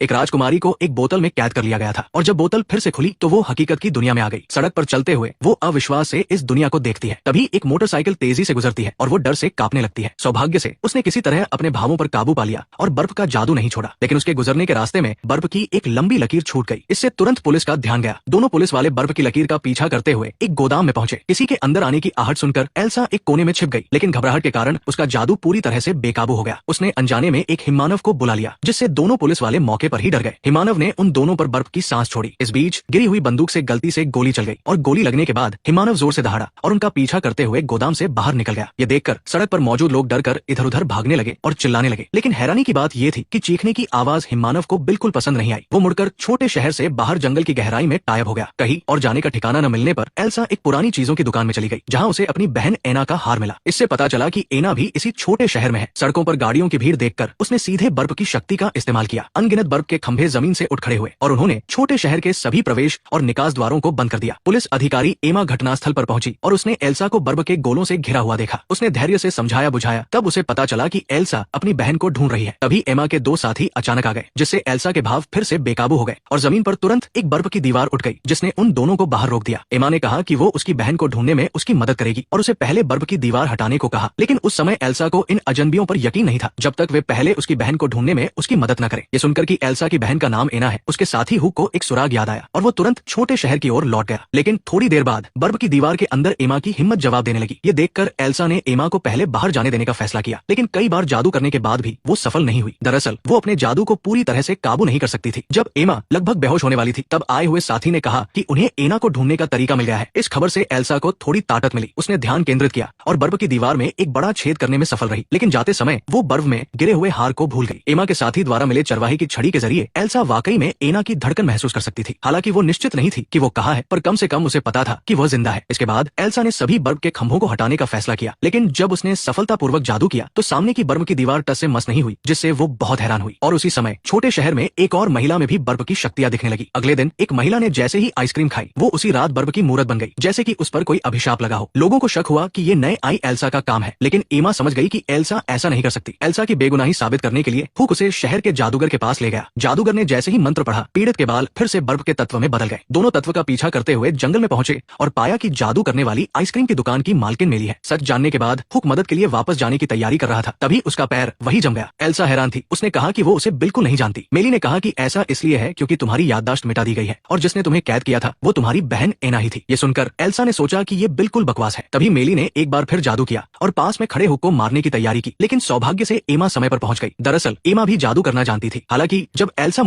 एक राजकुमारी को एक बोतल में कैद कर लिया गया था और जब बोतल फिर से खुली तो वो हकीकत की दुनिया में आ गई। सड़क पर चलते हुए वो अविश्वास से इस दुनिया को देखती है। तभी एक मोटरसाइकिल तेजी से गुजरती है और वो डर से कांपने लगती है। सौभाग्य से उसने किसी तरह अपने भावों पर काबू पा लिया और बर्फ का जादू नहीं छोड़ा, लेकिन उसके गुजरने के रास्ते में बर्फ की एक लंबी लकीर छूट गई। इससे तुरंत पुलिस का ध्यान गया। दोनों पुलिस वाले बर्फ की लकीर का पीछा करते हुए एक गोदाम में पहुंचे। किसी के अंदर आने की आहट सुनकर एल्सा एक कोने में छिप गई, लेकिन घबराहट के कारण उसका जादू पूरी तरह से बेकाबू हो गया। उसने अनजाने में एक हिमानव को बुला लिया, जिससे दोनों पुलिस वाले मौके पर ही डर गए। हिमानव ने उन दोनों पर बर्फ की सांस छोड़ी। इस बीच गिरी हुई बंदूक से गलती से गोली चल गई और गोली लगने के बाद हिमानव जोर से दहाड़ा और उनका पीछा करते हुए गोदाम से बाहर निकल गया। ये देखकर सड़क पर मौजूद लोग डरकर इधर उधर भागने लगे और चिल्लाने लगे, लेकिन हैरानी की बात ये थी कि चीखने की आवाज हिमानव को बिल्कुल पसंद नहीं आई। वो मुड़कर छोटे शहर से बाहर जंगल की गहराई में गायब हो गया। कहीं और जाने का ठिकाना न मिलने पर एल्सा एक पुरानी चीजों की दुकान में चली गई, जहाँ उसे अपनी बहन एना का हार मिला। इससे पता चला कि एना भी इसी छोटे शहर में है। सड़कों पर गाड़ियों की भीड़ देखकर उसने सीधे बर्फ की शक्ति का इस्तेमाल किया। अनगिनत बर्फ के खंभे जमीन से उठ खड़े हुए और उन्होंने छोटे शहर के सभी प्रवेश और निकास द्वारों को बंद कर दिया। पुलिस अधिकारी एमा घटनास्थल पर पहुंची और उसने एल्सा को बर्फ के गोलों से घिरा हुआ देखा। उसने धैर्य से समझाया बुझाया, तब उसे पता चला कि एल्सा अपनी बहन को ढूंढ रही है। तभी एमा के दो साथी अचानक आ गए, जिससे एल्सा के भाव फिर से बेकाबू हो गए और जमीन पर तुरंत एक बर्फ की दीवार उठ गई, जिसने उन दोनों को बाहर रोक दिया। एमा ने कहा कि वो उसकी बहन को ढूंढने में उसकी मदद करेगी और उसे पहले बर्फ की दीवार हटाने को कहा, लेकिन उस समय एल्सा को इन अजनबियों पर यकीन नहीं था जब तक वे पहले उसकी बहन को ढूंढने में उसकी मदद न करें। ये सुनकर कि एल्सा की बहन का नाम एना है, उसके साथी हुक को एक सुराग याद आया और वो तुरंत छोटे शहर की ओर लौट गया। लेकिन थोड़ी देर बाद बर्फ की दीवार के अंदर एमा की हिम्मत जवाब देने लगी। ये देखकर एल्सा ने एमा को पहले बाहर जाने देने का फैसला किया, लेकिन कई बार जादू करने के बाद भी वो सफल नहीं हुई। दरअसल वो अपने जादू को पूरी तरह से काबू नहीं कर सकती थी। जब एमा लगभग बेहोश होने वाली थी, तब आए हुए साथी ने कहा कि उन्हें एना को ढूंढने का तरीका मिल गया है। इस खबर से एल्सा को थोड़ी ताकत मिली। उसने ध्यान केंद्रित किया और बर्फ की दीवार में एक बड़ा छेद करने में सफल रही, लेकिन जाते समय वो बर्फ में गिरे हुए हार को भूल गई। एमा के साथी द्वारा मिले चरवाहे की छड़ी के जरिए एल्सा वाकई में एना की धड़कन महसूस कर सकती थी। हालांकि वो निश्चित नहीं थी कि वो कहाँ है, पर कम से कम उसे पता था कि वह जिंदा है। इसके बाद एल्सा ने सभी बर्फ के खंभों को हटाने का फैसला किया, लेकिन जब उसने सफलतापूर्वक जादू किया तो सामने की बर्फ की दीवार टस से मस नहीं हुई, जिससे वो बहुत हैरान हुई। और उसी समय छोटे शहर में एक और महिला में भी बर्फ की शक्तियां दिखने लगी। अगले दिन एक महिला ने जैसे ही आइसक्रीम खाई, वो उसी रात बर्फ की मूरत बन गई, जैसे कि उस पर कोई अभिशाप लगा हो। लोगों को शक हुआ कि ये नए आई एल्सा का काम है, लेकिन एमा समझ गई कि एल्सा ऐसा नहीं कर सकती। एल्सा की बेगुनाही साबित करने के लिए हुक उसे शहर के जादूगर के पास ले गया। जादूगर ने जैसे ही मंत्र पढ़ा, पीड़ित के बाल फिर से बर्फ के तत्व में बदल गए। दोनों तत्व का पीछा करते हुए जंगल में पहुंचे और पाया कि जादू करने वाली आइसक्रीम की दुकान की मालकिन मेली है। सच जानने के बाद हुक मदद के लिए वापस जाने की तैयारी कर रहा था, तभी उसका पैर वही जम गया। एल्सा हैरान थी। उसने कहा कि वो उसे बिल्कुल नहीं जानती। मेली ने कहा कि ऐसा इसलिए है क्योंकि तुम्हारी याददाश्त मिटा दी गई है और जिसने तुम्हें कैद किया था वो तुम्हारी बहन एना ही थी। ये सुनकर एल्सा ने सोचा कि ये बिल्कुल बकवास है। तभी मेली ने एक बार फिर जादू किया और पास में खड़े हुक को मारने की तैयारी की, लेकिन सौभाग्य से एमा समय पर पहुंच गई। दरअसल एमा भी जादू करना जानती थी। हालांकि जब एल्सा